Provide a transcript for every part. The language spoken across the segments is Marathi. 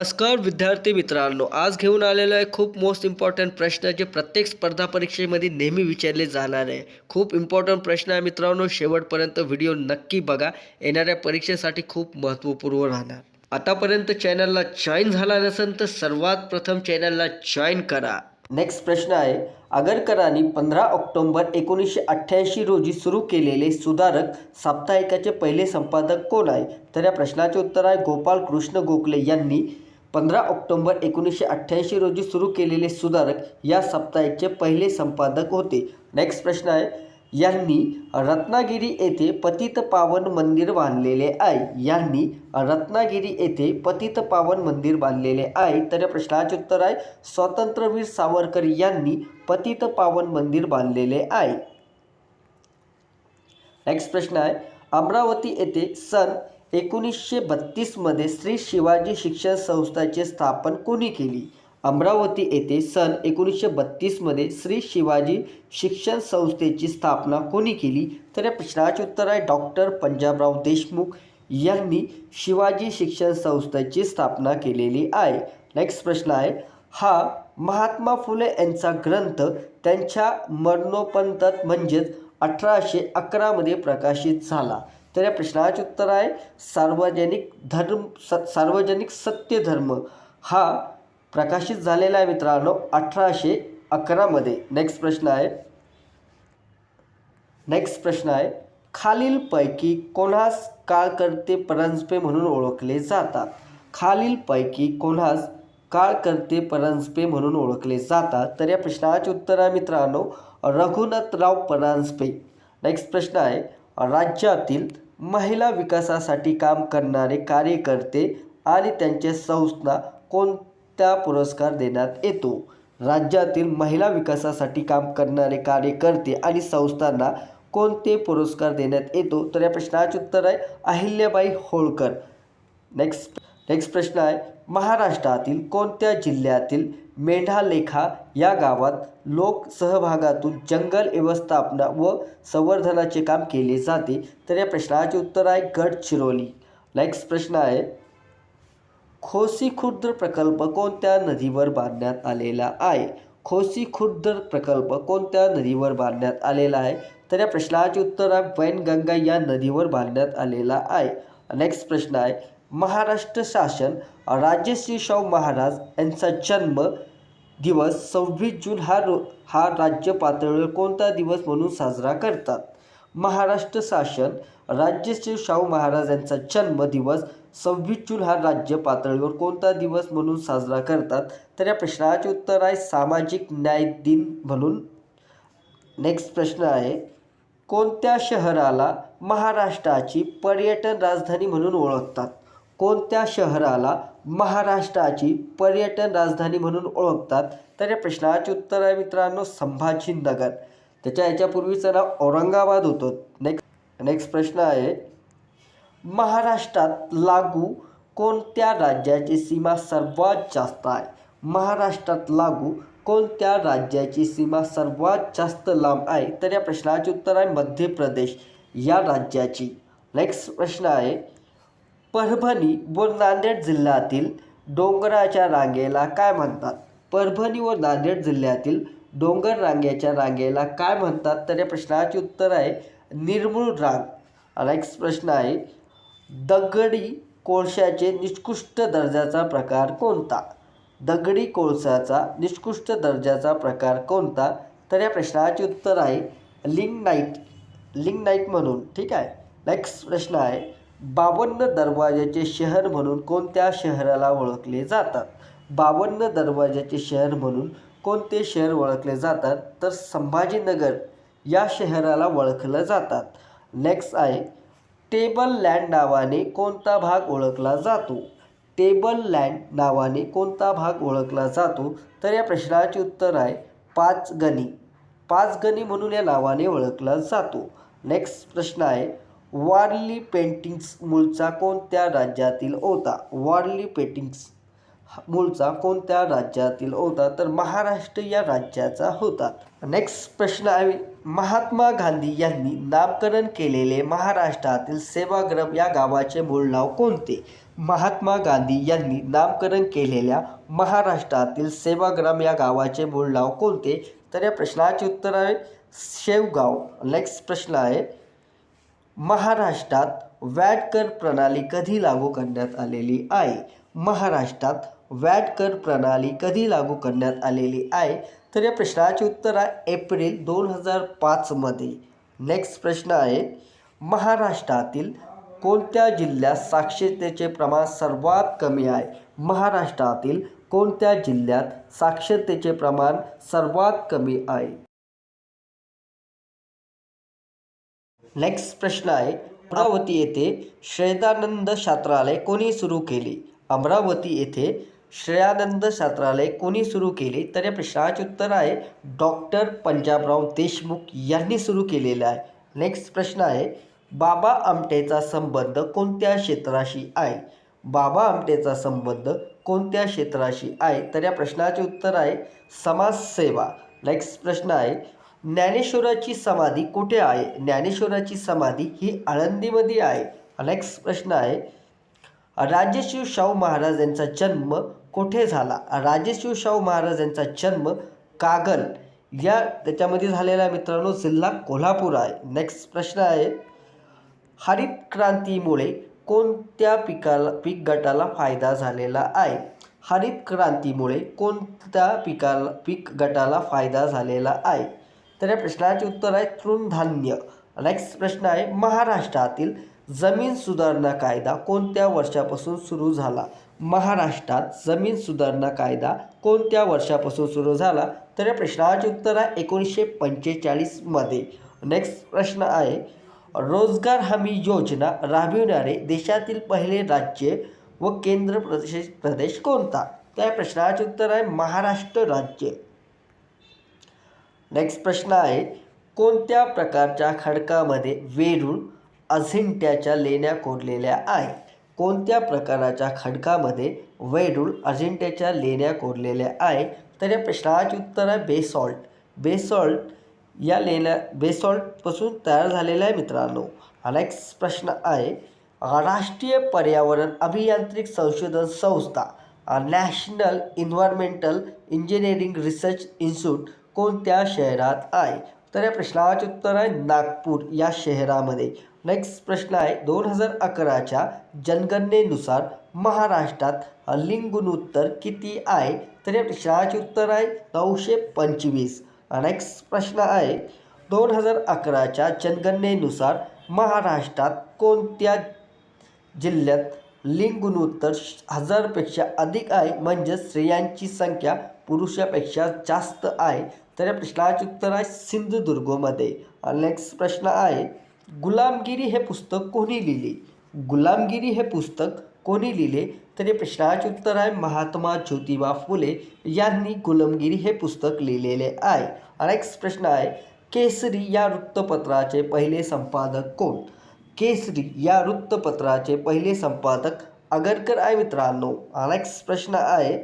नमस्कार विद्यार्थी मित्रांनो, आज घेऊन आलेला आहे खूप मोस्ट इम्पॉर्टंट प्रश्न जे प्रत्येक स्पर्धा परीक्षेमध्ये नेहमी विचारले जाणार आहे. खूप इम्पॉर्टंट प्रश्न आहे मित्रांनो, शेवटपर्यंत व्हिडिओ नक्की बघा. येणाऱ्या परीक्षेसाठी खूप महत्त्वपूर्ण राहणार. आतापर्यंत चॅनलला जॉईन झाला नसेल तर सर्वात प्रथम चॅनलला जॉईन करा. नेक्स्ट प्रश्न आहे, आगरकरांनी 15 ऑक्टोबर 1988 रोजी सुरू केलेले सुधारक साप्ताहिकाचे पहिले संपादक कोण आहे? तर या प्रश्नाचे उत्तर आहे गोपाल कृष्ण गोखले यांनी 15 ऑक्टोबर 1988 रोजी सुरू केलेले सुधारक या साप्ताहिकचे पहिले संपादक होते. नेक्स्ट प्रश्न आहे, यांनी रत्नागिरी येथे पतितपावन मंदिर बांधलेले आहे. यांनी रत्नागिरी येथे पतितपावन मंदिर बांधलेले आहे. तर या प्रश्नाचे उत्तर आहे स्वातंत्र्यवीर सावरकर यांनी पतितपावन मंदिर बांधलेले आहे. नेक्स्ट प्रश्न आहे, अमरावती येथे सन 1932 मध्ये श्री शिवाजी शिक्षण संस्थेची स्थापना कोणी केली? अमरावती येथे सन 1932 मध्ये श्री शिवाजी शिक्षण संस्थेची स्थापना कोणी केली? तर या प्रश्नाचे उत्तर आहे डॉक्टर पंजाबराव देशमुख यांनी शिवाजी शिक्षण संस्थेची स्थापना केलेली आहे. नेक्स्ट प्रश्न आहे, हा महात्मा फुले यांचा ग्रंथ त्यांच्या मरणोपंतात म्हणजेच 1811 प्रकाशित झाला. तर या प्रश्नाचे उत्तर आहे सार्वजनिक सत्य धर्म हा प्रकाशित झालेला आहे मित्रांनो 1811 नेक्स्ट प्रश्न आहे, खालीलपैकी कोणास काळकर्ते परांजपे म्हणून ओळखले जातात? खालीलपैकी कोणास काळकर्ते परांजपे म्हणून ओळखले जातात? तर या प्रश्नाचे उत्तर आहे मित्रांनो रघुनाथराव परांजपे. नेक्स्ट प्रश्न आहे, राज्यातील महिला विकासासाठी काम करणारे कार्यकर्ते आणि त्यांच्या संस्था कोणत्या पुरस्कार देण्यात येतो? राज्यातील महिला विकासासाठी काम करणारे कार्यकर्ते आणि संस्थांना कोणते पुरस्कार देण्यात येतो? तर या प्रश्नाचे उत्तर आहे अहिल्याबाई होळकर. नेक्स्ट प्रश्न आहे, महाराष्ट्रातील कोणत्या जिल्ह्यातील मेंढालेखा या गावात लोक सहभागातून जंगल व्यवस्थापना व संवर्धनाचे काम केले जाते? तर या प्रश्नाचे उत्तर आहे गडचिरोली. नेक्स्ट प्रश्न आहे, खोसी खुर्द प्रकल्प कोणत्या नदीवर बांधण्यात आलेला आहे? खोसी खुर्द प्रकल्प कोणत्या नदीवर बांधण्यात आलेला आहे? तर या प्रश्नाचे उत्तर आहे वैनगंगा या नदीवर बांधण्यात आलेला आहे. नेक्स्ट प्रश्न आहे, महाराष्ट्र शासन राजश्री शाहू महाराज यांचा जन्म दिवस 26 जून हा राज्य पातळीवर कोणता दिवस म्हणून साजरा करतात? महाराष्ट्र शासन राजश्री शाहू महाराज यांचा जन्म दिवस 26 जून हा राज्य पातळीवर कोणता दिवस म्हणून साजरा करतात? तर या प्रश्नाचे उत्तर आहे सामाजिक न्याय दिन म्हणून. नेक्स्ट प्रश्न आहे, कोणत्या शहराला महाराष्ट्राची पर्यटन राजधानी म्हणून ओळखतात? कोणत्या शहराला महाराष्ट्राची पर्यटन राजधानी म्हणून ओळखतात? तर या प्रश्नाचे उत्तर आहे मित्रांनो संभाजीनगर. याच्यापूर्वीचं नाव औरंगाबाद होतं. नेक्स्ट प्रश्न आहे, महाराष्ट्रात लागू कोणत्या राज्याची सीमा सर्वात जास्त आहे? महाराष्ट्रात लागू कोणत्या राज्याची सीमा सर्वात जास्त लांब आहे? तर या प्रश्नाचे उत्तर आहे मध्य प्रदेश या राज्याची. नेक्स्ट प्रश्न आहे, परभणी व नांदेड जिल्ह्यातील डोंगराच्या रांगेला काय म्हणतात? परभणी व नांदेड जिल्ह्यातील डोंगर रांगेला काय म्हणतात? तर या प्रश्नाचे उत्तर आहे निर्मूळ रांग. नेक्स्ट प्रश्न आहे, दगडी कोळशाचे निकृष्ट दर्जाचा प्रकार कोणता? दगडी कोळशाचा निकृष्ट दर्जाचा प्रकार कोणता? तर या प्रश्नाचे उत्तर आहे लिग्नाइट म्हणून. ठीक आहे. नेक्स्ट प्रश्न आहे, 52 दरवाजाचे शहर म्हणून कोणत्या शहराला ओळखले जातात? 52 दरवाजाचे शहर म्हणून कोणते शहर ओळखले जातात? तर संभाजीनगर या शहराला ओळखलं जातात. नेक्स्ट आहे, टेबल लँड नावाने कोणता भाग ओळखला जातो? टेबल लँड नावाने कोणता भाग ओळखला जातो? तर या प्रश्नाचे उत्तर आहे पाचगणी म्हणून या नावाने ओळखला जातो. नेक्स्ट प्रश्न आहे, वारली पेंटिंग्स मूळचा कोणत्या राज्यातील होता? वारली पेंटिंग्स मूळचा कोणत्या राज्यातील होता, तर महाराष्ट्र या राज्याचा होता. नेक्स्ट प्रश्न आहे, महात्मा गांधी यांनी नामकरण केलेले महाराष्ट्रातील सेवाग्राम या गावाचे मूळ नाव कोणते? महात्मा गांधी यांनी नामकरण केलेल्या महाराष्ट्रातील सेवाग्राम या गावाचे मूळ नाव कोणते? तर या प्रश्नाचे उत्तर आहे शेवगाव. नेक्स्ट प्रश्न आहे, महाराष्ट्रात वॅट कर प्रणाली कधी लागू करण्यात आलेली आहे? महाराष्ट्रात वॅट कर प्रणाली कधी लागू करण्यात आलेली आहे? तर या प्रश्नाचे उत्तर आहे एप्रिल 2005 मध्ये. नेक्स्ट प्रश्न आहे, महाराष्ट्रातील कोणत्या जिल्ह्यात साक्षरतेचे प्रमाण सर्वात कमी आहे? महाराष्ट्रातील कोणत्या जिल्ह्यात साक्षरतेचे प्रमाण सर्वात कमी आहे? नेक्स्ट प्रश्न आहे, अमरावती येथे श्रेयानंद छात्रालय कोणी सुरू केले? अमरावती येथे श्रेयानंद छात्रालय कोणी सुरू केले? तर या प्रश्नाचे उत्तर आहे डॉक्टर पंजाबराव देशमुख यांनी सुरू केलेले आहे. नेक्स्ट प्रश्न आहे, बाबा आमटेचा संबंध कोणत्या क्षेत्राशी आहे? बाबा आमटेचा संबंध कोणत्या क्षेत्राशी आहे? तर या प्रश्नाचे उत्तर आहे समाजसेवा. नेक्स्ट प्रश्न आहे, ज्ञानेश्वराची समाधी कुठे आहे? ज्ञानेश्वराची समाधी ही आळंदीमध्ये आहे. नेक्स्ट प्रश्न आहे, राजर्षी शाहू महाराज यांचा जन्म कुठे झाला? राजर्षी शाहू महाराज यांचा जन्म कागल या त्याच्यामध्ये झालेला मित्रांनो, जिल्हा कोल्हापूर आहे. नेक्स्ट प्रश्न आहे, हरित क्रांतीमुळे कोणत्या पीक गटाला फायदा झालेला आहे? हरित क्रांतीमुळे कोणत्या पीक गटाला फायदा झालेला आहे? तर या प्रश्नाचे उत्तर आहे तृणधान्य. नेक्स्ट प्रश्न आहे, महाराष्ट्रातील जमीन सुधारणा कायदा कोणत्या वर्षापासून सुरू झाला? महाराष्ट्रात जमीन सुधारणा कायदा कोणत्या वर्षापासून सुरू झाला? तर या प्रश्नाचे उत्तर आहे 1945 मध्ये. नेक्स्ट प्रश्न आहे, रोजगार हमी योजना राबविणारे देशातील पहिले राज्य व केंद्र प्रदेश कोणता? त्या प्रश्नाचे उत्तर आहे महाराष्ट्र राज्य. नेक्स्ट प्रश्न आहे, कोणत्या प्रकारच्या खडकामध्ये वेरूळ अजिंठ्याच्या लेण्या कोरलेल्या आहे? कोणत्या प्रकारच्या खडकामध्ये वेरूळ अजिंठ्याच्या लेण्या कोरलेल्या आहे? तर या प्रश्नाचे उत्तर आहे बेसॉल्ट. बेसॉल्ट या लेण्या बेसॉल्टपासून तयार झालेल्या आहे मित्रांनो. नेक्स्ट प्रश्न आहे, राष्ट्रीय पर्यावरण अभियांत्रिक संशोधन संस्था national environmental engineering research institute कोणत्या शहरात आहे? तर या प्रश्नाचे उत्तर आहे नागपूर या शहरामध्ये. नेक्स्ट प्रश्न आहे, 2011च्या जनगणनेनुसार महाराष्ट्रात लिंग गुणोत्तर किती आहे? तर या प्रश्नाचे उत्तर आहे 925. नेक्स्ट प्रश्न आहे, 2011च्या जनगणनेनुसार महाराष्ट्रात कोणत्या जिल्ह्यात लिंग गुणोत्तर 1000पेक्षा अधिक आहे, म्हणजे स्त्रियांची संख्या पुरुषापेक्षा जास्त आहे? तर या प्रश्नाचे उत्तर आहे सिंधुदुर्गमध्ये. नेक्स्ट प्रश्न आहे, गुलामगिरी हे पुस्तक कोणी लिहिले? गुलामगिरी हे पुस्तक कोणी लिहिले? तर या प्रश्नाचे उत्तर आहे महात्मा ज्योतिबा फुले यांनी गुलामगिरी हे पुस्तक लिहिलेले आहे. नेक्स्ट प्रश्न आहे, केसरी या वृत्तपत्राचे पहिले संपादक कोण? केसरी या वृत्तपत्राचे पहिले संपादक आगरकर आहे मित्रांनो. नेक्स्ट प्रश्न आहे,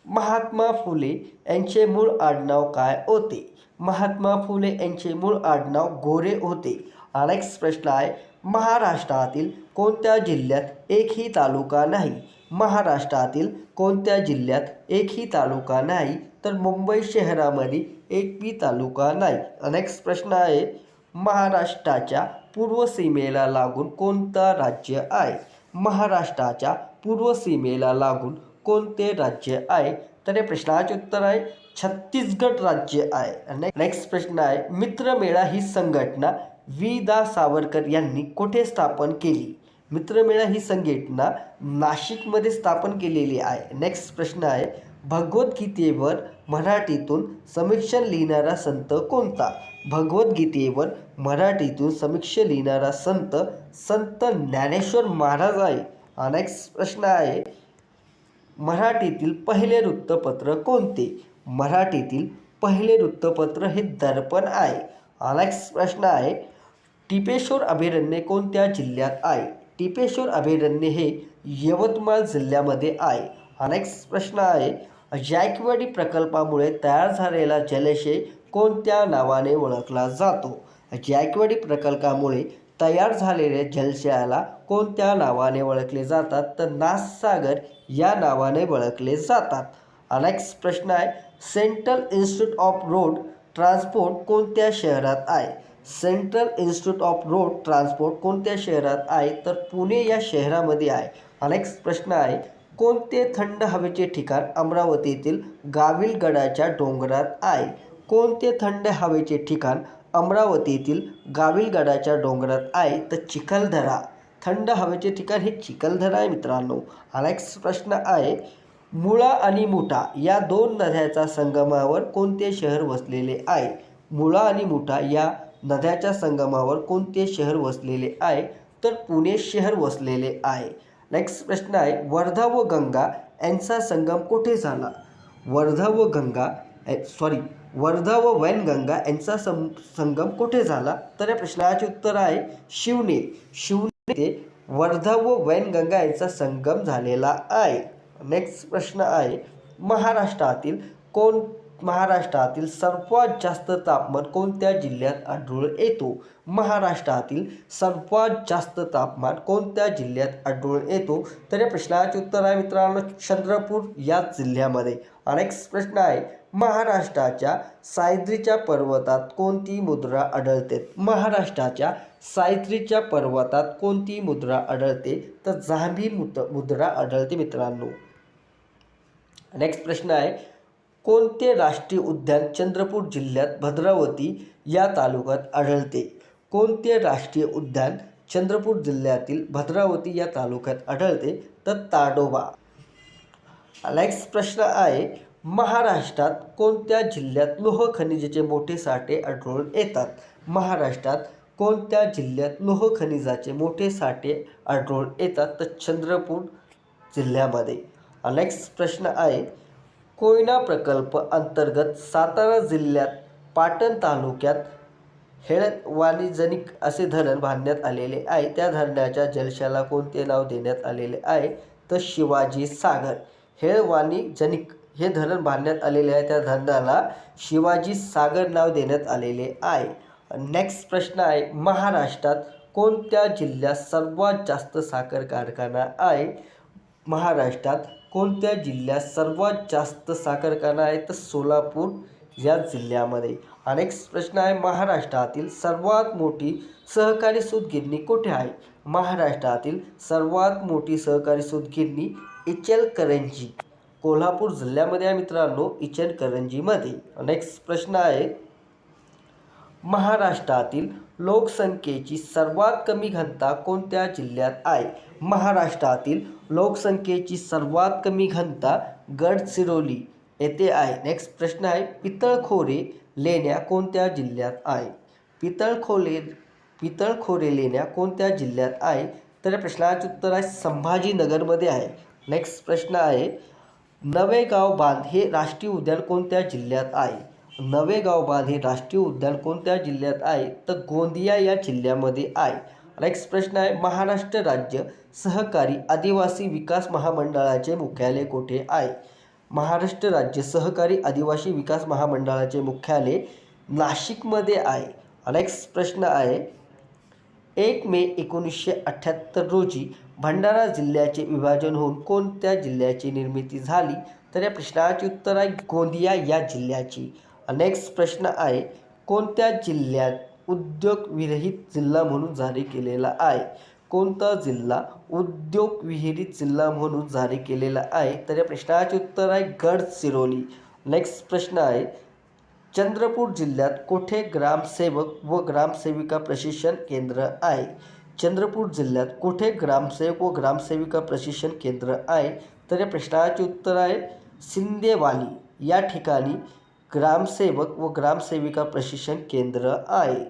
महात्मा फुले यांचे मूळ आडनाव काय होते? महात्मा फुले यांचे मूळ आडनाव गोरे होते. नेक्स्ट प्रश्न आहे, महाराष्ट्रातील कोणत्या जिल्ह्यात एकही तालुका नाही? महाराष्ट्रातील कोणत्या जिल्ह्यात एकही तालुका नाही? तर मुंबई शहरामध्ये एकही तालुका नाही. नेक्स्ट प्रश्न आहे, महाराष्ट्राच्या पूर्व सीमेला लागून कोणतं राज्य आहे? महाराष्ट्राच्या पूर्व सीमेला लागून कोणते राज्य आहे? तर या प्रश्नाचे उत्तर आहे छत्तीसगड राज्य आहे. नेक्स्ट प्रश्न आहे, मित्रमेळा ही संघटना वि.दा. सावरकर यांनी कुठे स्थापन केली? मित्रमेळा ही संघटना नाशिकमध्ये स्थापन केलेली आहे. नेक्स्ट प्रश्न आहे, भगवद्गीतेवर मराठीतून समीक्षण लिहिणारा संत कोणता? भगवद्गीतेवर मराठीतून समीक्षा लिहिणारा संत ज्ञानेश्वर महाराज आहे. नेक्स्ट प्रश्न आहे, मराठीतील पहिले वृत्तपत्र कोणते? मराठीतील पहिले वृत्तपत्र हे दर्पण आहे. नेक्स्ट प्रश्न आहे, टिपेश्वर अभयारण्य कोणत्या जिल्ह्यात आहे? टिपेश्वर अभयारण्य हे यवतमाळ जिल्ह्यामध्ये आहे. हा नेक्स्ट प्रश्न आहे, जायकवाडी प्रकल्पामुळे तयार झालेला जलाशय कोणत्या नावाने ओळखला जातो? जायकवाडी प्रकल्पामुळे तयार झालेल्या जलाशयाला कोणत्या नावाने ओळखले जातात? तर नाथसागर या नावाने ओळखले जातात. हा नेक्स्ट प्रश्न आहे, central institute of road transport कोणत्या शहरात आहे? Central institute of road transport कोणत्या शहरात आहे? तर पुणे या शहरामध्ये आहे. हा नेक्स्ट प्रश्न आहे, कोणते थंड हवेचे ठिकाण अमरावती येथील गाविलगडाच्या डोंगरात आहे? कोणते थंड हवेचे ठिकाण अमरावती येथील गाविलगडाच्या डोंगरात आहे? तर चिखलदरा. थंड हवेचे ठिकाण हे चिखलदरा आहे मित्रांनो. हा नेक्स्ट प्रश्न आहे, मुळा आणि मुठा या दोन नद्याच्या संगमावर कोणते शहर वसलेले आहे? मुळा आणि मुठा या नद्याच्या संगमावर कोणते शहर वसलेले आहे? तर पुणे शहर वसलेले आहे. नेक्स्ट प्रश्न आहे, वर्धा व गंगा यांचा संगम कुठे झाला? वर्धा व वैनगंगा यांचा संगम कुठे झाला? तर या प्रश्नाचे उत्तर आहे शिवने. ते वर्धा व वैनगंगा यांचा संगम झालेला आहे. नेक्स्ट प्रश्न आहे, महाराष्ट्रातील सर्वात जास्त तापमान कोणत्या जिल्ह्यात आढळून येतो? महाराष्ट्रातील सर्वात जास्त तापमान कोणत्या जिल्ह्यात आढळून येतो? तर या प्रश्नाचे उत्तर आहे मित्रांनो चंद्रपूर या जिल्ह्यामध्ये. नेक्स्ट प्रश्न आहे, महाराष्ट्राच्या सह्याद्रीच्या पर्वतात कोणती मुद्रा आढळते? महाराष्ट्राच्या सह्याद्रीच्या पर्वतात कोणती मुद्रा आढळते? तर जांभी मुद्रा आढळते मित्रांनो. नेक्स्ट प्रश्न आहे, कोणते राष्ट्रीय उद्यान चंद्रपूर जिल्ह्यात भद्रावती या तालुक्यात आढळते? कोणते राष्ट्रीय उद्यान चंद्रपूर जिल्ह्यातील भद्रावती या तालुक्यात आढळते? तर ताडोबा. नेक्स्ट प्रश्न आहे, महाराष्ट्रात कोणत्या जिल्ह्यात लोह खनिजाचे मोठे साठे आढळून येतात? महाराष्ट्रात कोणत्या जिल्ह्यात लोह खनिजाचे मोठे साठे आढळून येतात? तर चंद्रपूर जिल्ह्यामध्ये. नेक्स्ट प्रश्न आहे, कोयना प्रकल्प अंतर्गत सातारा जिल्ह्यात पाटण तालुक्यात हेळवानी जनिक असे धरण बांधण्यात आलेले आहे. त्या धरणाच्या जलाशयाला कोणते नाव देण्यात आलेले आहे? तर शिवाजी सागर. हेळवानी जनिक हे धरण बांधण्यात आलेले आहे, त्या धरणाला शिवाजी सागर नाव देण्यात आलेले आहे. नेक्स्ट प्रश्न आहे, महाराष्ट्रात कोणत्या जिल्ह्यात सर्वात जास्त साखर कारखाना आहे? महाराष्ट्रात कोणत्या जिल्ह्यात सर्वात जास्त साखर कारखाना आहे? तर सोलापूर या जिल्ह्यामध्ये. नेक्स्ट प्रश्न आहे, महाराष्ट्रातील सर्वात मोठी सहकारी सूतगिरणी कुठे आहे? महाराष्ट्रातील सर्वात मोठी सहकारी सूतगिरणी इचलकरंजी कोल्हापूर जिल्ह्यामध्ये आहे मित्रांनो, इचलकरंजीमध्ये. नेक्स्ट प्रश्न आहे, महाराष्ट्रातील लोकसंख्येची सर्वात कमी घनता कोणत्या जिल्ह्यात आहे? महाराष्ट्रातील लोकसंख्येची सर्वात कमी घनता गडचिरोली येथे आहे. नेक्स्ट प्रश्न आहे, पितळखोरे लेण्या कोणत्या जिल्ह्यात आहे? पितळखोरे लेण्या कोणत्या जिल्ह्यात आहे? तर या प्रश्नाचे उत्तर आहे संभाजीनगरमध्ये आहे. नेक्स्ट प्रश्न आहे, नवेगाव बांध हे राष्ट्रीय उद्यान कोणत्या जिल्ह्यात आहे? नवेगाव बांध हे राष्ट्रीय उद्यान कोणत्या जिल्ह्यात आहे? तर गोंदिया या जिल्ह्यामध्ये आहे. नेक्स्ट प्रश्न आहे, महाराष्ट्र राज्य सहकारी आदिवासी विकास महामंडळाचे मुख्यालय कुठे आहे? महाराष्ट्र राज्य सहकारी आदिवासी विकास महामंडळाचे मुख्यालय नाशिकमध्ये आहे. नेक्स्ट प्रश्न आहे, 1 मे 1978 रोजी भंडारा जिल्ह्याचे विभाजन होऊन कोणत्या जिल्ह्याची निर्मिती झाली? तर या प्रश्नाचे उत्तर आहे गोंदिया या जिल्ह्याची. नेक्स्ट प्रश्न आहे, कोणत्या जिल्ह्यात उद्योगविरहित जिल्हा म्हणून जारी केलेला आहे? कोणता जिल्हा उद्योगविरहित जिल्हा म्हणून जारी केलेला आहे? तर या प्रश्नाचे उत्तर आहे गडचिरोली. नेक्स्ट प्रश्न आहे, चंद्रपूर जिल्ह्यात कुठे ग्रामसेवक व ग्रामसेविका प्रशिक्षण केंद्र आहे? चंद्रपूर जिल्ह्यात कुठे ग्रामसेवक व ग्रामसेविका प्रशिक्षण केंद्र आहे? तर या प्रश्नाचे उत्तर आहे सिंदेवाली या ठिकाणी ग्रामसेवक व ग्रामसेविका प्रशिक्षण केंद्र आहे.